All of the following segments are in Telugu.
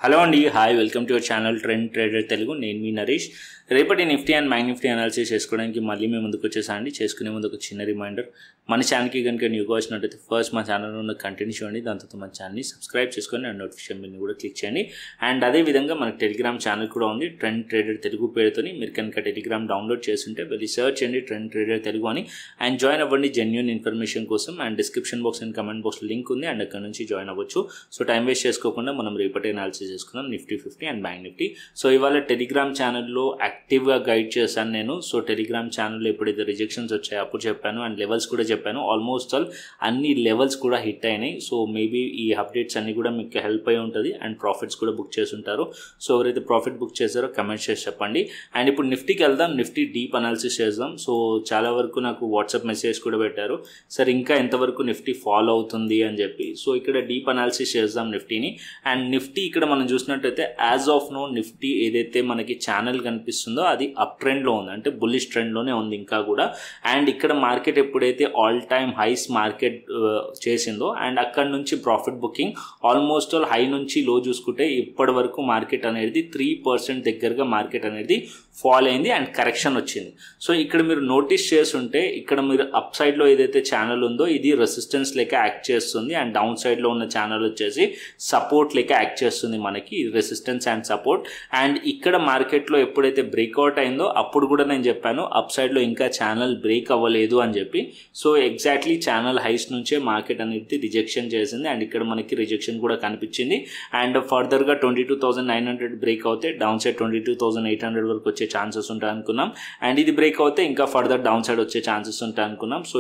హలో అండి, hi, welcome to your channel trend trader Telugu. నేను మీ నరేష్. రేపటి Nifty and bank Nifty analysis చేసుకోవడానికి మళ్ళీ మేము ముందుకు వచ్చేసాండి. చేసుకునే ముందు ఒక చిన్న రిమైండర్, మన ఛానల్కి కనుక న్యూగా వచ్చినట్టయితే ఫస్ట్ మా ఛానల్లో ఉన్న కంటెంట్ చూడండి, దాని తర్వాత మన ఛానల్ని సబ్స్క్రైబ్ చేసుకొని అండ్ నోటిఫికేషన్ బిల్ని కూడా క్లిక్ చేయండి. అండ్ అదేవిధంగా మనకు టెలిగ్రామ్ ఛానల్ కూడా ఉంది, ట్రెండ్ ట్రేడర్ తెలుగు పేరుతోని. మీరు కనుక టెలిగ్రామ్ డౌన్లోడ్ చేస్తుంటే వెళ్ళి సర్చ్ చేయండి ట్రెండ్ ట్రేడర్ తెలుగు అని, అండ్ జాయిన్ అవ్వండి జెన్యూన్ ఇన్ఫర్మేషన్ కోసం. And description box and comment box link ఉంది, అండ్ అక్కడ నుంచి జాయిన్ అవ్వచ్చు. సో టైం వేస్ట్ చేసుకోకుండా మనం రేపటి అనాలిసిస్ చేసుకుందాం Nifty 50 and bank Nifty. So ఇవాళ టెలిగ్రామ్ ఛానల్లో యాక్టివ్గా గైడ్ చేశాను నేను. సో టెలిగ్రామ్ ఛానల్లో ఎప్పుడైతే రిజెక్షన్స్ వచ్చాయో అప్పుడు చెప్పాను, అండ్ లెవెల్స్ కూడా చెప్పాను. ఆల్మోస్ట్ ఆల్ అన్ని లెవెల్స్ కూడా హిట్ అయినాయి. సో మేబీ ఈ అప్డేట్స్ అన్ని కూడా మీకు హెల్ప్ అయి ఉంటుంది, అండ్ ప్రాఫిట్స్ కూడా బుక్ చేసి ఉంటారు. సో ఎవరైతే ప్రాఫిట్ బుక్ చేశారో కమెంట్స్ చేసి చెప్పండి. అండ్ ఇప్పుడు నిఫ్టీకి వెళ్దాం, నిఫ్టీ డీప్ అనాలిసిస్ చేద్దాం. సో చాలా వరకు నాకు వాట్సాప్ మెసేజ్ కూడా పెట్టారు, సార్ ఇంకా ఎంతవరకు నిఫ్టీ ఫాలో అవుతుంది అని చెప్పి. సో ఇక్కడ డీప్ అనాలిసిస్ చేద్దాం నిఫ్టీని. అండ్ నిఫ్టీ ఇక్కడ మనం చూసినట్టయితే యాజ్ ఆఫ్ నో నిఫ్టీ ఏదైతే మనకి ఛానల్ కనిపిస్తుందో అది అప్ ట్రెండ్లో ఉంది, అంటే బుల్లిష్ ట్రెండ్లోనే ఉంది ఇంకా కూడా. అండ్ ఇక్కడ మార్కెట్ ఎప్పుడైతే ఆల్ టైమ్ హైస్ మార్కెట్ చేసిందో అండ్ అక్కడ నుంచి profit booking almost all high నుంచి లో చూసుకుంటే ఇప్పటి వరకు మార్కెట్ అనేది 3% దగ్గరగా మార్కెట్ అనేది ఫాల్ అయింది అండ్ కరెక్షన్ వచ్చింది. సో ఇక్కడ మీరు నోటీస్ చేస్తుంటే ఇక్కడ మీరు అప్ సైడ్లో ఏదైతే ఛానల్ ఉందో ఇది రెసిస్టెన్స్ లెక్క యాక్ట్ చేస్తుంది, అండ్ డౌన్ సైడ్లో ఉన్న ఛానల్ వచ్చేసి సపోర్ట్ లెక్క యాక్ట్ చేస్తుంది మనకి, రెసిస్టెన్స్ అండ్ సపోర్ట్. అండ్ ఇక్కడ మార్కెట్లో ఎప్పుడైతే బ్రేక్అవుట్ అయిందో అప్పుడు కూడా నేను చెప్పాను అప్ సైడ్లో ఇంకా ఛానల్ బ్రేక్ అవ్వలేదు అని చెప్పి. సో ఎగ్జాక్ట్లీ ఛానల్ హైస్ నుంచే మార్కెట్ అనేది రిజెక్షన్ చేసింది, అండ్ ఇక్కడ మనకి రిజెక్షన్ కూడా కనిపించింది. అండ్ ఫర్దర్గా 22,900 బ్రేక్ అవుతే డౌన్ సైడ్ 22,800 వరకు వచ్చే ఛాన్సెస్ ఉంటాయి అనుకున్నాం, అండ్ ఇది బ్రేక్ అవుతే ఇంకా ఫర్దర్ డౌన్ సైడ్ వచ్చే ఛాన్సెస్ ఉంటాయి అనుకున్నాం. సో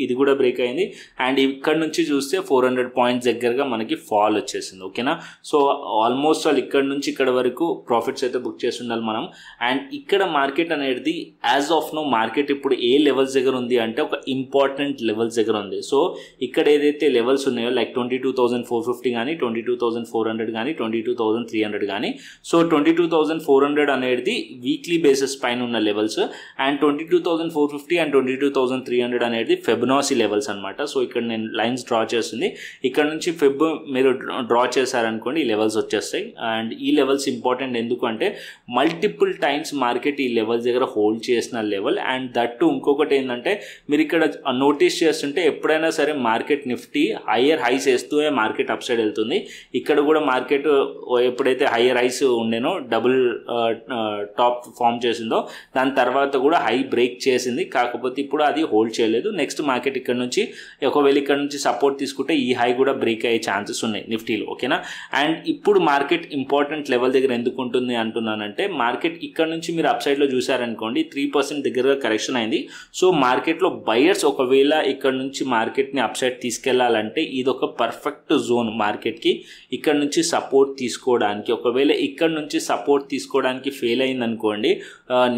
ఇది కూడా బ్రేక్ అయింది, అండ్ ఇక్కడ నుంచి చూస్తే 400 పాయింట్స్ దగ్గరగా మనకి ఫాల్ వచ్చేసింది. ఓకేనా, సో ఆల్మోస్ట్ ఆల్ ఇక్కడ నుంచి ఇక్కడ వరకు ప్రాఫిట్స్ అయితే బుక్ చేసి ఉండాలి మనం. అండ్ ఇక్కడ మార్కెట్ అనేది యాజ్ ఆఫ్ నో మార్కెట్ ఇప్పుడు ఏ లెవెల్స్ దగ్గర ఉంది అంటే ఒక ఇంపార్టెంట్ లెవెల్స్ దగ్గర ఉంది. సో ఇక్కడ ఏదైతే లెవెల్స్ ఉన్నాయో లైక్ 22,450 కానీ 22,400 కానీ 22,300 కానీ, సో 22,400 అనేది వీక్లీ బేసిస్ పైన ఉన్న లెవెల్స్, అండ్ 22,450 అండ్ 22,300 అనేది ఫెబనాసీ లెవెల్స్ అనమాట. సో ఇక్కడ నేను లైన్స్ డ్రా చేస్తుంది, ఇక్కడ నుంచి ఫెబ్ మీరు డ్రా చేశారనుకోండి ఈ లెవెల్స్ వచ్చేస్తాయి. అండ్ ఈ లెవెల్స్ ఇంపార్టెంట్ ఎందుకంటే మల్టిపుల్ టైమ్స్ మార్కెట్ ఈ లెవెల్స్ దగ్గర హోల్డ్ చేసిన లెవెల్. అండ్ దట్టు ఇంకొకటి ఏంటంటే మీరు ఇక్కడ నోటీస్ చేస్తుంటే ఎప్పుడైనా సరే మార్కెట్ నిఫ్టీ హయ్యర్ హైస్ వేస్తూ మార్కెట్ అప్ సైడ్ వెళ్తుంది. ఇక్కడ కూడా మార్కెట్ ఎప్పుడైతే హయ్యర్ హైస్ ఉండేనో డబుల్ టాప్ ఫామ్ చేసిందో దాని తర్వాత కూడా హై బ్రేక్ చేసింది, కాకపోతే ఇప్పుడు అది హోల్డ్ చేయలేదు. నెక్స్ట్ మార్కెట్ ఇక్కడ నుంచి ఒకవేళ ఇక్కడ నుంచి సపోర్ట్ తీసుకుంటే ఈ హై కూడా బ్రేక్ అయ్యే ఛాన్సెస్ ఉన్నాయి నిఫ్టీలో. ఓకేనా, అండ్ ఇప్పుడు మార్కెట్ ఇంపార్టెంట్ లెవెల్ దగ్గర ఎందుకు ఉంటుంది అంటున్నానంటే మార్కెట్ ఇక్కడ నుంచి మీరు అప్ సైడ్లో చూసారనుకోండి 3% దగ్గరగా కరెక్షన్ అయింది. సో మార్కెట్లో బయర్స్ ఒకవేళ ఇక్కడ నుంచి మార్కెట్ని అప్ సైడ్ తీసుకెళ్లాలంటే ఇది ఒక పర్ఫెక్ట్ జోన్ మార్కెట్కి ఇక్కడ నుంచి సపోర్ట్ తీసుకోవడానికి. ఒకవేళ ఇక్కడ నుంచి సపోర్ట్ తీసుకోవడానికి ఫెయిల్ అయింది అనుకోండి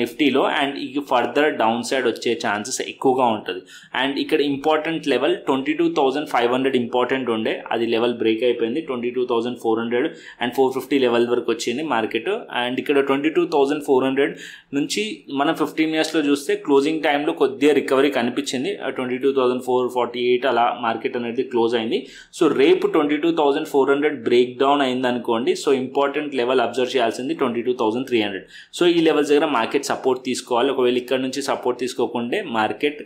నిఫ్టీలో, అండ్ ఇది ఫర్దర్ డౌన్ సైడ్ వచ్చే ఛాన్సెస్ ఎక్కువగా ఉంటుంది. అండ్ ఇక్కడ ఇంపార్టెంట్ లెవెల్ 22,500 ఇంపార్టెంట్ ఉండే, అది లెవెల్ బ్రేక్ అయిపోయింది. 22,400 అండ్ 450 లెవెల్ వరకు వచ్చింది మార్కెట్. అండ్ ఇక్కడ 22,400 నుంచి మనం 15 ఇయర్స్లో చూస్తే క్లోజింగ్ టైంలో కొద్దిగా రికవరీ కనిపించింది, 22,448 అలా మార్కెట్ అనేది క్లోజ్ అయింది. సో రేపు 22,400 బ్రేక్ డౌన్ అయింది అనుకోండి, సో ఇంపార్టెంట్ లెవెల్ అబ్జర్వ్ చేయాల్సింది 22,300. సో ఈ లెవెల్స్ దగ్గర మార్కెట్ సపోర్ట్ తీసుకోవాలి. ఒకవేళ ఇక్కడ నుంచి సపోర్ట్ తీసుకోకుంటే మార్కెట్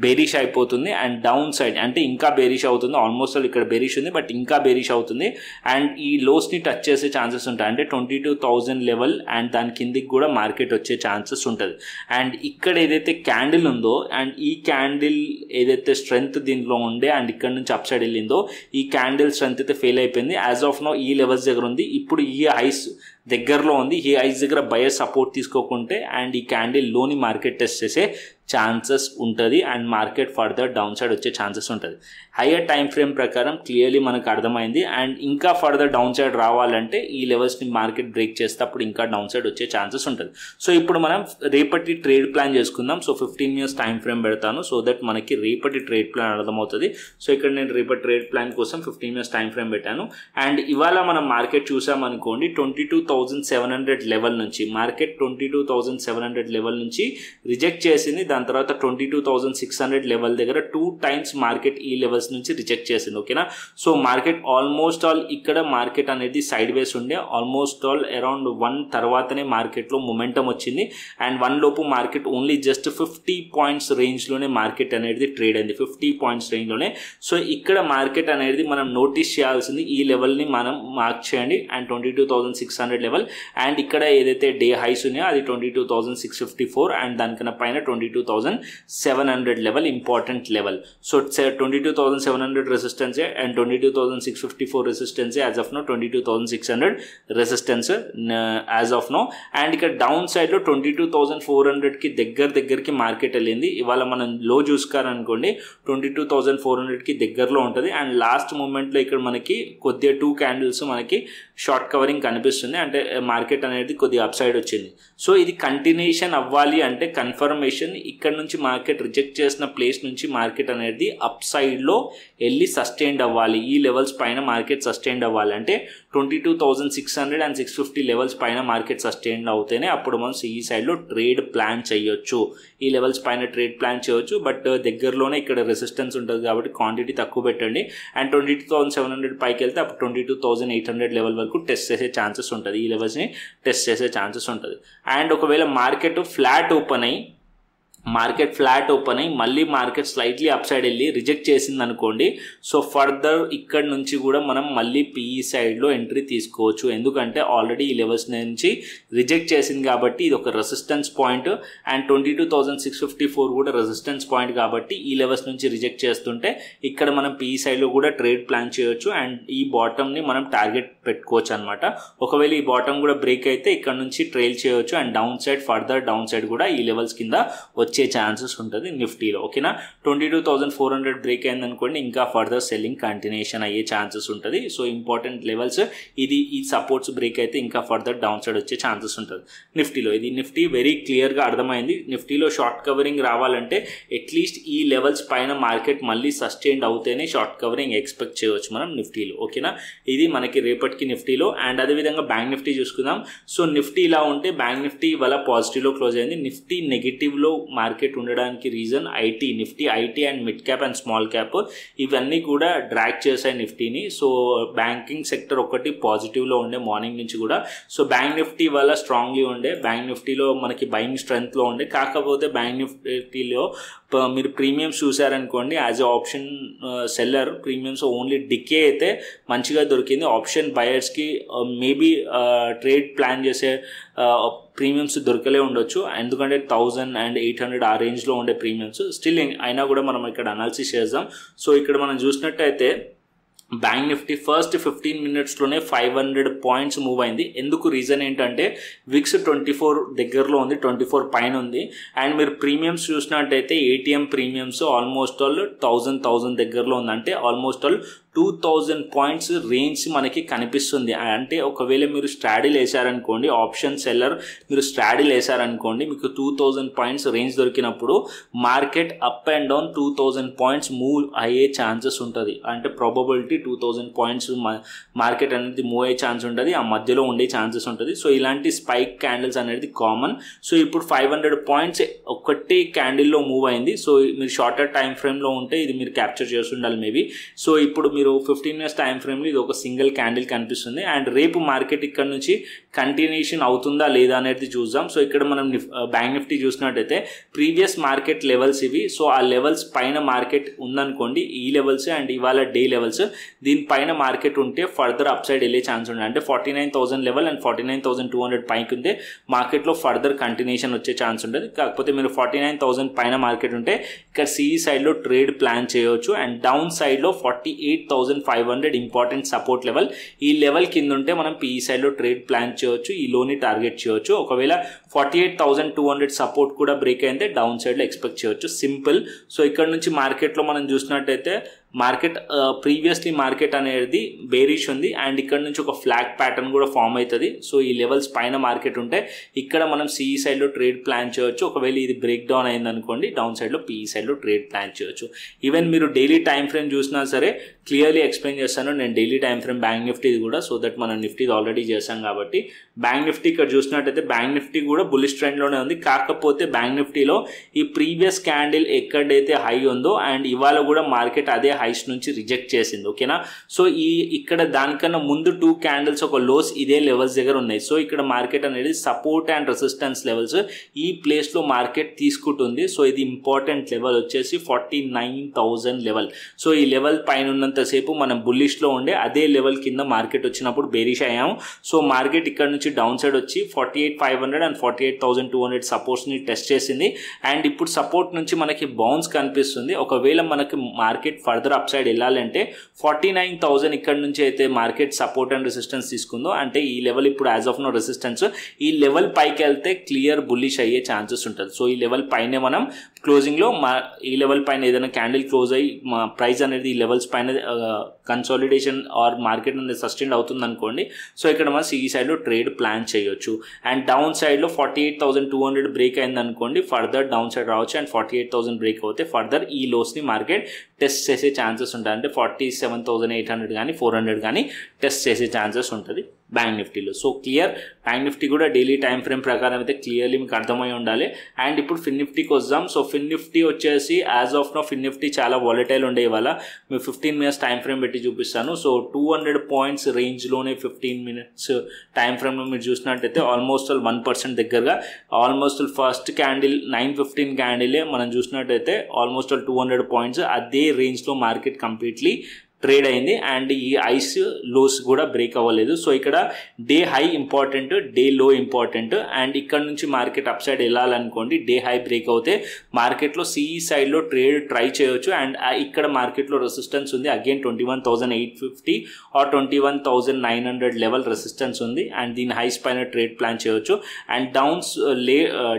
బేరిష్ అయిపోతుంది, అండ్ డౌన్ సైడ్ అంటే ఇంకా బేరిష్ అవుతుంది. ఆల్మోస్ట్ ఇక్కడ బేరిష్ ఉంది, బట్ ఇంకా బేరిష్ అవుతుంది. అండ్ ఈ లోస్ని టచ్ చేసే ఛాన్సెస్ ఉంటాయి, అంటే 22,000 లెవెల్ అండ్ దాని కిందికి కూడా మార్కెట్ వచ్చే ఛాన్సెస్ ఉంటుంది. అండ్ ఇక్కడ ఏదైతే క్యాండిల్ ఉందో అండ్ ఈ క్యాండిల్ ఏదైతే స్ట్రెంగ్త్ దీనిలో ఉండే అండ్ ఇక్కడ నుంచి అప్ సైడ్ వెళ్ళిందో ఈ క్యాండిల్ స్ట్రెంగ్త్ అయితే ఫెయిల్ అయిపోయింది. యాజ్ ఆఫ్ నో ఈ లెవెల్స్ దగ్గర ఉంది, ఇప్పుడు ఈ హైస్ దగ్గరలో ఉంది. ఈ హైస్ దగ్గర బయర్ సపోర్ట్ తీసుకోకుంటే అండ్ ఈ క్యాండిల్ లోని మార్కెట్ టెస్ట్ చేసే ఛాన్సెస్ ఉంటుంది, and market further down side వచ్చే ఛాన్సెస్ ఉంటుంది. హయ్యర్ టైం ఫ్రేమ్ ప్రకారం క్లియర్లీ మనకు అర్థమైంది. అండ్ ఇంకా ఫర్దర్ డౌన్ సైడ్ రావాలంటే ఈ లెవెల్స్ని మార్కెట్ బ్రేక్ చేస్తే అప్పుడు ఇంకా డౌన్ సైడ్ వచ్చే ఛాన్సెస్ ఉంటుంది. సో ఇప్పుడు మనం రేపటి ట్రేడ్ ప్లాన్ చేసుకుందాం. సో 15 ఇయర్స్ టైం ఫ్రేమ్ పెడతాను, సో దట్ మనకి రేపటి ట్రేడ్ ప్లాన్ అర్థమవుతుంది. సో ఇక్కడ నేను రేపటి ట్రేడ్ ప్లాన్ కోసం 15 ఇయర్స్ టైం ఫ్రేమ్ పెట్టాను. అండ్ ఇవాళ మనం మార్కెట్ చూసామనుకోండి 22,700 లెవెల్ నుంచి మార్కెట్ 22,700 లెవెల్ నుంచి రిజెక్ట్ చేసింది. దాని తర్వాత 22,600 లెవెల్ దగ్గర 2 times మార్కెట్ ఈ లెవెల్స్ నుంచి రిజెక్ట్ చేసింది. ఓకేనా, సో మార్కెట్ ఆల్మోస్ట్ ఆల్ ఇక్కడ మార్కెట్ అనేది సైడ్ వేస్ ఉండే, ఆల్మోస్ట్ ఆల్ అరౌండ్ 1 తర్వాతనే మార్కెట్లో మొమెంటం వచ్చింది. అండ్ 1 లోపు మార్కెట్ ఓన్లీ జస్ట్ 50 పాయింట్స్ రేంజ్లోనే మార్కెట్ అనేది ట్రేడ్ అయింది, 50 పాయింట్స్ రేంజ్లోనే. సో ఇక్కడ మార్కెట్ అనేది మనం నోటీస్ చేయాల్సింది, ఈ లెవెల్ని మనం మార్క్ చేయండి. అండ్ 22,600 లెవెల్, అండ్ ఇక్కడ ఏదైతే డే హైస్ ఉన్నాయో అది 22,654 అండ్ దానికన్నా పైన 22,700 level important level. So 22,700 resistance and 22,654 resistance as of now, 22,600 resistance as of now. And ఇక్కడ డౌన్ సైడ్లో 22,400కి దగ్గరికి మార్కెట్ వెళ్ళింది. ఇవాళ మనం లో చూసుకోవాలనుకోండి 22,400కి దగ్గరలో ఉంటుంది. అండ్ లాస్ట్ మూమెంట్లో ఇక్కడ మనకి కొద్దిగా 2 క్యాండిల్స్ మనకి షార్ట్ కవరింగ్ కనిపిస్తుంది, అంటే మార్కెట్ అనేది కొద్దిగా అప్ సైడ్ వచ్చింది. సో ఇది కంటిన్యూషన్ అవ్వాలి అంటే కన్ఫర్మేషన్ ఇక్కడ నుంచి మార్కెట్ రిజెక్ట్ చేసిన ప్లేస్ నుంచి మార్కెట్ అనేది అప్ సైడ్లో వెళ్ళి సస్టైన్డ్ అవ్వాలి, ఈ లెవెల్స్ పైన మార్కెట్ సస్టైన్డ్ అవ్వాలి. అంటే 22,600 అండ్ 650 లెవెల్స్ పైన మార్కెట్ సస్టైన్డ్ అవుతేనే అప్పుడు మనం ఈ సైడ్లో ట్రేడ్ ప్లాన్ చేయొచ్చు, ఈ లెవెల్స్ పైన ట్రేడ్ ప్లాన్ చేయొచ్చు. బట్ దగ్గరలోనే ఇక్కడ రెసిస్టెన్స్ ఉంటుంది కాబట్టి క్వాంటిటీ తక్కువ పెట్టండి. అండ్ 22,700 పైకి వెళ్తే అప్పుడు 22,800 లెవెల్ వరకు టెస్ట్ చేసే ఛాన్సెస్ ఉంటుంది, ఈ లెవెల్స్ని టెస్ట్ చేసే ఛాన్సెస్ ఉంటుంది. అండ్ ఒకవేళ మార్కెట్ ఫ్లాట్ ఓపెన్ అయ్యి మళ్ళీ మార్కెట్ స్లైట్లీ అప్ సైడ్ వెళ్ళి రిజెక్ట్ చేసింది అనుకోండి, సో ఫర్దర్ ఇక్కడ నుంచి కూడా మనం మళ్ళీ పిఈ సైడ్లో ఎంట్రీ తీసుకోవచ్చు. ఎందుకంటే ఆల్రెడీ ఈ లెవెల్స్ నుంచి రిజెక్ట్ చేసింది కాబట్టి ఇది ఒక రెసిస్టెన్స్ పాయింట్. అండ్ 22,654 కూడా రెసిస్టెన్స్ పాయింట్ కాబట్టి ఈ లెవెల్స్ నుంచి రిజెక్ట్ చేస్తుంటే ఇక్కడ మనం పిఈ సైడ్లో కూడా ట్రేడ్ ప్లాన్ చేయొచ్చు. అండ్ ఈ బాటమ్ని మనం టార్గెట్ పెట్టుకోవచ్చు అనమాట. ఒకవేళ ఈ బాటమ్ కూడా బ్రేక్ అయితే ఇక్కడ నుంచి ట్రైల్ చేయొచ్చు. అండ్ ఫర్దర్ డౌన్ సైడ్ కూడా ఈ లెవెల్స్ కింద వచ్చే ఛాన్సెస్ ఉంటుంది నిఫ్టీలో. ఓకేనా, 22,400 బ్రేక్ అయింది అనుకోండి ఇంకా ఫర్దర్ సెల్లింగ్ కంటిన్యూషన్ అయ్యే ఛాన్సెస్ ఉంటుంది. సో ఇంపార్టెంట్ లెవెల్స్ ఈ సపోర్ట్స్ బ్రేక్ అయితే ఇంకా ఫర్దర్ డౌన్ సైడ్ వచ్చే ఛాన్సెస్ ఉంటుంది నిఫ్టీలో. ఇది నిఫ్టీ వెరీ క్లియర్గా అర్థమైంది. నిఫ్టీలో షార్ట్ కవరింగ్ రావాలంటే అట్లీస్ట్ ఈ లెవెల్స్ పైన మార్కెట్ మళ్ళీ సస్టైన్డ్ అవుతేనే షార్ట్ కవరింగ్ ఎక్స్పెక్ట్ చేయవచ్చు మనం నిఫ్టీలో. ఓకేనా, ఇది మనకి రేపటికి నిఫ్టీలో. అండ్ అదేవిధంగా బ్యాంక్ నిఫ్టీ చూసుకుందాం. సో నిఫ్టీ ఇలా ఉంటే బ్యాంక్ నిఫ్టీ ఇవాళ పాజిటివ్లో క్లోజ్ అయింది. నిఫ్టీ నెగిటివ్లో మార్కెట్ ఉండడానికి reason Nifty IT and mid cap and small cap ఇవన్నీ కూడా డ్రాగ్ చేశాయి నిఫ్టీని. సో బ్యాంకింగ్ సెక్టర్ ఒకటి పాజిటివ్లో ఉండే మార్నింగ్ నుంచి కూడా. సో బ్యాంక్ నిఫ్టీ వల్ల స్ట్రాంగ్లీ ఉండే, బ్యాంక్ నిఫ్టీలో మనకి బయింగ్ స్ట్రెంత్లో ఉండే. కాకపోతే బ్యాంక్ నిఫ్టీలో మీరు ప్రీమియమ్స్ చూసారనుకోండి, as a option seller premiums only decay అయితే మంచిగా దొరికింది. ఆప్షన్ బయర్స్కి మేబీ ట్రేడ్ ప్లాన్ చేసే ప్రీమియమ్స్ దొరకలే ఉండొచ్చు, ఎందుకంటే 1,000 and 800 ఆ రేంజ్లో ఉండే ప్రీమియమ్స్. స్టిల్ అయినా కూడా మనం ఇక్కడ అనాలిసిస్ చేద్దాం. సో ఇక్కడ మనం చూసినట్టయితే bank Nifty first 15 minutesలోనే 500 points move అయింది. ఎందుకు రీజన్ ఏంటంటే విక్స్ 24 దగ్గరలో ఉంది, 24 పైన ఉంది. అండ్ మీరు ప్రీమియమ్స్ చూసినట్టయితే ఏటీఎం ప్రీమియమ్స్ ఆల్మోస్ట్ ఆల్ 1,000 దగ్గరలో ఉంది. అంటే ఆల్మోస్ట్ ఆల్ 2,000 పాయింట్స్ రేంజ్ మనకి కనిపిస్తుంది. అంటే ఒకవేళ మీరు స్ట్రాడిల్ వేసారనుకోండి, ఆప్షన్ సెల్లర్ మీరు స్ట్రాడిల్ వేసారనుకోండి, మీకు 2,000 పాయింట్స్ రేంజ్ దొరికినప్పుడు market up and down 2,000 points move అయ్యే ఛాన్సెస్ ఉంటుంది. అంటే ప్రాబబిలిటీ 2,000 పాయింట్స్ మార్కెట్ అనేది మూవ్ అయ్యే ఛాన్స్ ఉంటుంది, ఆ మధ్యలో ఉండే ఛాన్సెస్ ఉంటుంది. సో ఇలాంటి స్పైక్ క్యాండిల్స్ అనేది కామన్. సో ఇప్పుడు 500 పాయింట్స్ ఒక్కటే క్యాండిల్లో మూవ్ అయింది. సో మీరు షార్టర్ టైం ఫ్రేమ్లో ఉంటే ఇది మీరు క్యాప్చర్ చేస్తుండాలి మేబీ. సో ఇప్పుడు మీరు 15 minutes టైం ఫ్రేమ్లో ఇది ఒక సింగిల్ క్యాండిల్ కనిపిస్తుంది. అండ్ రేపు మార్కెట్ ఇక్కడ నుంచి కంటిన్యూషన్ అవుతుందా లేదా అనేది చూద్దాం. సో ఇక్కడ మనం బ్యాంక్ నిఫ్టీ చూసినట్టయితే ప్రీవియస్ మార్కెట్ లెవెల్స్ ఇవి. సో ఆ లెవెల్స్ పైన మార్కెట్ ఉందనుకోండి, ఈ లెవెల్స్ అండ్ ఇవాళ డే లెవెల్స్, దీనిపైన మార్కెట్ ఉంటే ఫర్దర్ అప్ సైడ్ వెళ్ళే ఛాన్స్ ఉంది. అంటే 49,000 లెవెల్ అండ్ 49,200 పైకి ఉంటే మార్కెట్లో ఫర్దర్ కంటిన్యూషన్ వచ్చే ఛాన్స్ ఉంటుంది. కాకపోతే మీరు 49,000 పైన మార్కెట్ ఉంటే ఇక్కడ సిఈ సైడ్లో ట్రేడ్ ప్లాన్ చేయవచ్చు. అండ్ డౌన్ సైడ్లో 48,500 ఇంపార్టెంట్ సపోర్ట్ లెవెల్, ఈ లెవెల్ కింద ఉంటే మనం పిఈ సైడ్లో ట్రేడ్ ప్లాన్ చేయవచ్చు, ఈ లోని టార్గెట్ చేయవచ్చు. ఒకవేళ 48,200 సపోర్ట్ కూడా బ్రేక్ అయితే డౌన్ సైడ్లో ఎక్స్పెక్ట్ చేయవచ్చు. సింపుల్. సో ఇక్కడ నుంచి మార్కెట్లో మనం చూసినట్టయితే మార్కెట్ ప్రీవియస్లీ మార్కెట్ అనేది బేరిష్ ఉంది అండ్ ఇక్కడ నుంచి ఒక ఫ్లాగ్ ప్యాటర్న్ కూడా ఫామ్ అవుతుంది. సో ఈ లెవెల్స్ పైన మార్కెట్ ఉంటే ఇక్కడ మనం సిఈ సైడ్లో ట్రేడ్ ప్లాన్ చేయవచ్చు. ఒకవేళ ఇది బ్రేక్ డౌన్ అయింది అనుకోండి, డౌన్ సైడ్లో పిఈ సైడ్లో ట్రేడ్ ప్లాన్ చేయవచ్చు. ఈవెన్ మీరు డైలీ టైం ఫ్రేమ్ చూసినా సరే క్లియర్లీ ఎక్స్ప్లెయిన్ చేస్తాను నేను డైలీ టైం ఫ్రేమ్ బ్యాంక్ నిఫ్టీది కూడా, సో దట్ మనం నిఫ్టీది ఆల్రెడీ చేసాం కాబట్టి. బ్యాంక్ నిఫ్టీ ఇక్కడ చూసినట్టయితే బ్యాంక్ నిఫ్టీ కూడా బుల్లిష్ ట్రెండ్లోనే ఉంది. కాకపోతే బ్యాంక్ నిఫ్టీలో ఈ ప్రీవియస్ క్యాండిల్ ఎక్కడైతే హై ఉందో అండ్ ఇవాళ కూడా మార్కెట్ అదే హైస్ నుంచి రిజెక్ట్ చేసింది, ఓకేనా. సో ఇక్కడ దానికన్నా ముందు 2 క్యాండిల్స్ ఒక లోస్ ఇదే లెవెల్స్ దగ్గర ఉన్నాయి. సో ఇక్కడ మార్కెట్ అనేది సపోర్ట్ అండ్ రెసిస్టెన్స్ లెవెల్స్ ఈ ప్లేస్లో మార్కెట్ తీసుకుంటుంది. సో ఇది ఇంపార్టెంట్ లెవెల్ వచ్చేసి 49,000 లెవెల్. సో ఈ లెవెల్ పైన ఉన్నంతసేపు మనం బుల్లిష్లో ఉండే, అదే లెవెల్ కింద మార్కెట్ వచ్చినప్పుడు బేరిష్ అయ్యాము. సో మార్కెట్ ఇక్కడ నుంచి డౌన్ సైడ్ వచ్చి 48,500 అండ్ 48,200 సపోర్ట్స్ని టెస్ట్ చేసింది. అండ్ ఇప్పుడు సపోర్ట్ నుంచి మనకి బౌన్స్ కనిపిస్తుంది. ఒకవేళ మనకి మార్కెట్ ఫర్దర్ అప్ సైడ్ వెళ్ళాలంటే 49,000 ఇక్కడ నుంచి అయితే మార్కెట్ సపోర్ట్ అండ్ రెసిస్టెన్స్ తీసుకుందో, అంటే ఈ లెవెల్ ఇప్పుడు యాజ్ ఆఫ్ నో రెసిస్టెన్స్, ఈ లెవెల్ పైకి వెళ్తే క్లియర్ బుల్లిష్ అయ్యే ఛాన్సెస్ ఉంటుంది. సో ఈ లెవెల్ పైనే మనం క్లోజింగ్లో ఈ లెవెల్ పైన ఏదైనా క్యాండిల్ క్లోజ్ అయ్యి ప్రైస్ అనేది ఈ లెవెల్స్ పైన కన్సాలిడేషన్ ఆర్ మార్కెట్ అనేది సస్టైన్ అవుతుంది అనుకోండి. సో ఇక్కడ మనం ఈ సైడ్లో ట్రేడ్ ప్లాన్ చేయొచ్చు. అండ్ డౌన్ సైడ్లో 48,200 బ్రేక్ అయింది అనుకోండి, ఫర్దర్ డౌన్ సైడ్ రావచ్చు. అండ్ 48,000 బ్రేక్ అవుతే ఫర్దర్ ఈ లోస్ని మార్కెట్ టెస్ట్ చేసే ఛాన్సెస్ ఉంటాయి. అంటే 47,800 కానీ 400 కానీ టెస్ట్ చేసే ఛాన్సెస్ ఉంటుంది బ్యాంక్ నిఫ్టీలో. సో క్లియర్, బ్యాంక్ నిఫ్టీ కూడా డైలీ టైం ఫ్రేమ్ ప్రకారం అయితే క్లియర్లీ మీకు అర్థమై ఉండాలి. అండ్ ఇప్పుడు ఫిన్ నిఫ్టీకి వద్దాం. సో ఫిన్ నిఫ్టీ వచ్చేసి as of now Fin Nifty చాలా వాలటైల్ ఉండే ఇవాళ. మీరు 15 మినిట్స్ టైం ఫ్రేమ్ పెట్టి చూపిస్తాను. సో 200 పాయింట్స్ రేంజ్లోనే 15 మినిట్స్ టైం ఫ్రేమ్లో మీరు చూసినట్టయితే ఆల్మోస్ట్ 1% దగ్గరగా, ఆల్మోస్ట్ ఫస్ట్ క్యాండిల్ 9:15 క్యాండిలే మనం చూసినట్టయితే ఆల్మోస్ట్ 200 పాయింట్స్ అదే రేంజ్లో మార్కెట్ కంప్లీట్లీ ట్రేడ్ అయింది. అండ్ ఈ ఐస్ లోస్ కూడా బ్రేక్ అవ్వలేదు. సో ఇక్కడ day high important, day low important. And ఇక్కడ నుంచి మార్కెట్ అప్ సైడ్ వెళ్ళాలనుకోండి, డే హై బ్రేక్ అవుతే మార్కెట్లో సిఈ సైడ్లో ట్రేడ్ ట్రై చేయొచ్చు. అండ్ ఇక్కడ మార్కెట్లో రెసిస్టెన్స్ ఉంది, అగైన్ 21,850 ఆర్ 21,900 లెవెల్ రెసిస్టెన్స్ ఉంది. అండ్ దీని హైస్ పైన ట్రేడ్ ప్లాన్ చేయొచ్చు. అండ్ డౌన్స్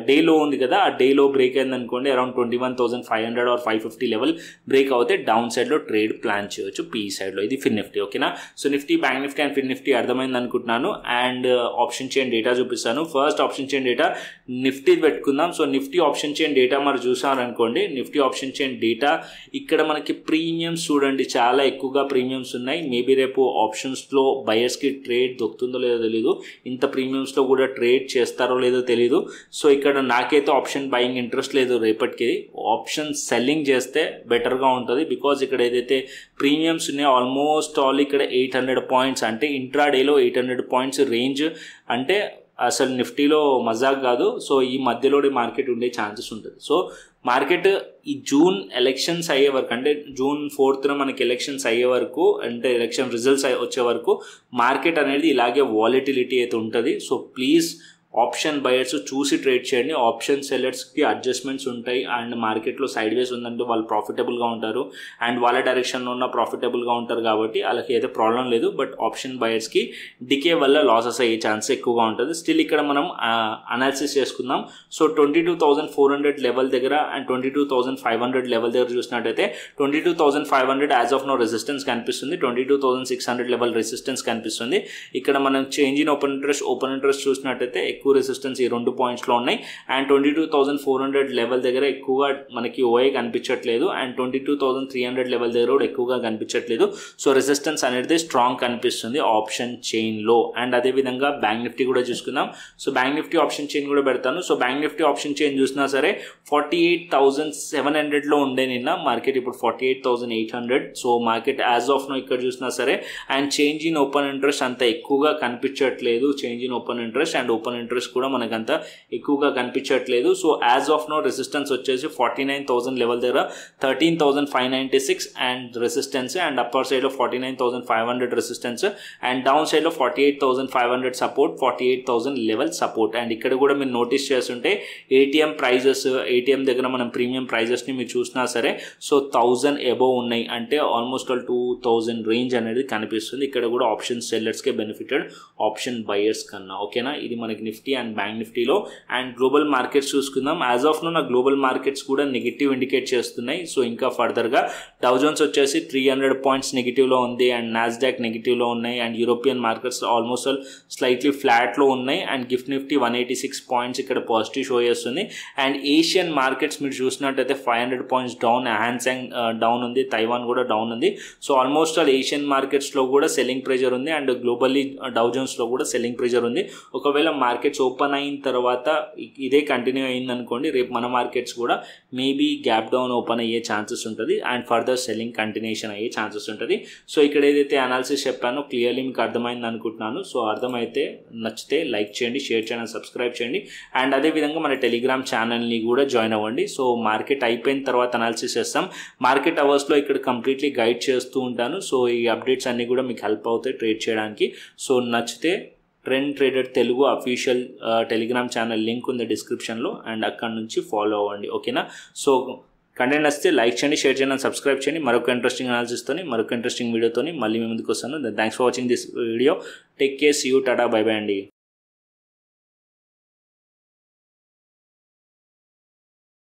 డే లో ఉంది కదా, ఆ డే లో బ్రేక్ అయింది అనుకోండి, అరౌండ్ 21,500 ఆర్ 550 లెవెల్ బ్రేక్ అవుతే డౌన్ సైడ్లో ట్రేడ్ ప్లాన్ చేయొచ్చు పీ సైడ్లో. ఇది ఫిన్ నిఫ్టీ, ఓకేనా. So Nifty, bank Nifty and fin Nifty అర్థమైంది అనుకుంటున్నాను. అండ్ ఆప్షన్ చైన్ డేటా చూపిస్తాను. First option chain data Nifty పెట్టుకుందాం. So Nifty option chain data మరి చూసారనుకోండి, నిఫ్టీ ఆప్షన్ చైన్ డేటా ఇక్కడ మనకి ప్రీమియమ్స్ చూడండి, చాలా ఎక్కువగా ప్రీమియమ్స్ ఉన్నాయి. మేబీ రేపు ఆప్షన్స్లో బయర్స్కి ట్రేడ్ దొరుకుతుందో లేదో తెలీదు, ఇంత ప్రీమియమ్స్లో కూడా ట్రేడ్ చేస్తారో లేదో తెలీదు. సో ఇక్కడ నాకైతే ఆప్షన్ బయింగ్ ఇంట్రెస్ట్ లేదు. రేపటికి ఆప్షన్ సెల్లింగ్ చేస్తే బెటర్గా ఉంటుంది. బికాజ్ ఇక్కడ ఏదైతే ప్రీమియమ్స్ ఉన్నాయి ఆల్మోస్ట్ ఆల్ ఇక్కడ 800 పాయింట్స్, అంటే ఇంట్రాడేలో 800 పాయింట్స్ రేంజ్ అంటే అసలు నిఫ్టీలో మజాక్ కాదు. సో ఈ మధ్యలోనే మార్కెట్ ఉండే ఛాన్సెస్ ఉంటుంది. సో మార్కెట్ ఈ జూన్ ఎలక్షన్స్ అయ్యే వరకు, అంటే June 4th మనకి ఎలక్షన్స్ అయ్యే వరకు, అంటే ఎలక్షన్ రిజల్ట్స్ వచ్చే వరకు మార్కెట్ అనేది ఇలాగే వాలిటిలిటీ అయితే ఉంటుంది. సో ప్లీజ్ ఆప్షన్ బయర్స్ చూసి ట్రేడ్ చేయండి. ఆప్షన్ సెల్లర్స్కి అడ్జస్ట్మెంట్స్ ఉంటాయి. అండ్ మార్కెట్లో సైడ్ వేస్ ఉందంటే వాళ్ళు ప్రాఫిటబుల్గా ఉంటారు, అండ్ వాళ్ళ డైరెక్షన్లో ఉన్న ప్రాఫిటబుల్గా ఉంటారు కాబట్టి వాళ్ళకి అయితే ప్రాబ్లం లేదు. బట్ ఆప్షన్ బయర్స్కి డికే వల్ల లాసెస్ అయ్యే ఛాన్స్ ఎక్కువగా ఉంటుంది. స్టిల్ ఇక్కడ మనం అనాలిసిస్ చేసుకుందాం. సో 22,400 లెవెల్ దగ్గర అండ్ 22,500 లెవెల్ దగ్గర చూసినట్టయితే 22,500 యాజ్ ఆఫ్ నో రెసిస్టెన్స్ కనిపిస్తుంది, 22,600 లెవెల్ రెసిస్టెన్స్ కనిపిస్తుంది. ఇక్కడ మనం చేంజ్ ఇన్ ఓపెన్ ఇంట్రెస్ట్ చూసినట్టయితే ఎక్కువ రెసిస్టెన్స్ ఈ 2 పాయింట్స్లో ఉన్నాయి. అండ్ 22,400 లెవెల్ దగ్గర ఎక్కువగా మనకి ఓఐ కనిపించట్లేదు. అండ్ 22,300 లెవెల్ దగ్గర కూడా ఎక్కువగా కనిపించట్లేదు. సో రెసిస్టెన్స్ అనేది స్ట్రాంగ్ కనిపిస్తుంది ఆప్షన్ చైన్లో. అండ్ అదేవిధంగా బ్యాంక్ నిఫ్టీ కూడా చూసుకుందాం. So bank Nifty option chain కూడా పెడతాను. So bank Nifty option chain చూసినా సరే 48,700లో ఉండే నిన్న మార్కెట్, ఇప్పుడు 48,800. So market as of now ఇక్కడ చూసినా సరే and change in open interest అంత ఎక్కువగా కనిపించట్లేదు. Change in open interest and open interest కూడా మనకంతా ఎక్కువగా కనిపించట్లేదు. So as of now resistance వచ్చేసి 49,000 లెవెల్ దగ్గర 13,596 అండ్ రెసిస్టెన్స్, అండ్ అప్పర్ సైడ్లో 49,500 రెసిస్టెన్స్, అండ్ డౌన్ సైడ్లో 48,500 సపోర్ట్, 48,000 లెవెల్ సపోర్ట్. అండ్ ఇక్కడ కూడా మీరు నోటీస్ చేస్తుంటే ఏటీఎం ప్రైజెస్, ఏటీఎం దగ్గర మనం ప్రీమియం ప్రైజెస్ని మీరు చూసినా సరే సో 1,000 అబోవ్ ఉన్నాయి, అంటే ఆల్మోస్ట్ 2,000 రేంజ్ అనేది కనిపిస్తుంది. ఇక్కడ కూడా ఆప్షన్ సెల్లర్స్కే బెనిఫిటెడ్ ఆప్షన్ బయర్స్ కన్నా, ఓకేనా. ఇది మనకి నిఫ్టీ అండ్ బ్యాంక్ నిఫ్టీలో. అండ్ గ్లోబల్ మార్కెట్స్ చూసుకుందాం. యాజ్ ఆఫ్ నో నా గ్లోబల్ మార్కెట్స్ కూడా నెగిటివ్ ఇండికేట్ చేస్తున్నాయి. సో ఇంకా ఫర్దర్గా డౌ జోన్స్ వచ్చేసి 300 పాయింట్స్ నెగిటివ్లో ఉంది అండ్ నాస్డాక్ నెగిటివ్లో ఉన్నాయి. And European markets almost slightly ఫ్లాట్లో ఉన్నాయి. అండ్ గిఫ్ట్ నిఫ్టీ 186 పాయింట్స్ ఇక్కడ పాజిటివ్ షో చేస్తుంది. అండ్ ఏషియన్ మార్కెట్స్ మీరు చూసినట్టయితే 500 పాయింట్స్ డౌన్, హ్యాన్సాంగ్ డౌన్ ఉంది, తైవాన్ కూడా డౌన్ ఉంది. సో ఆల్మోస్ట్ ఆల్ ఏషియన్ మార్కెట్స్లో కూడా సెల్లింగ్ ప్రెజర్ ఉంది అండ్ గ్లోబల్లీ డౌ జోన్స్లో కూడా సెల్లింగ్ ప్రెజర్ ఉంది. ఒకవేళ మార్కెట్స్ ఓపెన్ అయిన తర్వాత ఇదే కంటిన్యూ అయిందనుకోండి, రేపు మన మార్కెట్స్ కూడా మేబీ గ్యాప్ డౌన్ ఓపెన్ అయ్యే ఛాన్సెస్ ఉంటుంది అండ్ ఫర్దర్ సెల్లింగ్ కంటిన్యూషన్ అయ్యే ఛాన్సెస్ ఉంటుంది. సో ఇక్కడ ఏదైతే అనాలిసిస్ చెప్పానో క్లియర్లీ మీకు అర్థమైంది అనుకుంటున్నాను. సో అర్థమైతే నచ్చితే లైక్ చేయండి, షేర్ చేయండి, సబ్స్క్రైబ్ చేయండి. అండ్ అదేవిధంగా మన టెలిగ్రామ్ ఛానల్ని కూడా జాయిన్ అవ్వండి. సో మార్కెట్ అయిపోయిన తర్వాత అనాలిసిస్ చేస్తాం. మార్కెట్ అవర్స్లో ఇక్కడ కంప్లీట్లీ గైడ్ చేస్తూ ఉంటాను. సో ఈ అప్డేట్స్ అన్నీ కూడా మీకు హెల్ప్ అవుతాయి ట్రేడ్ చేయడానికి. సో నచ్చితే trend trader Telugu official Telegram channel link ఉంది డిస్క్రిప్షన్లో అండ్ అక్కడ నుంచి ఫాలో అవ్వండి. ఓకేనా? సో కంటెంట్ నచ్చితే లైక్ చేయండి, షేర్ చేయండి, సబ్స్క్రైబ్ చేయండి. మరొక ఇంట్రెస్టింగ్ అనాలిసిస్తోని మరొక ఇంట్రెస్టింగ్ వీడియోతోని మళ్ళీ మీ ముందుకు వస్తాను. Thanks for watching this video. Take care, see you, tata, bye bye అండి.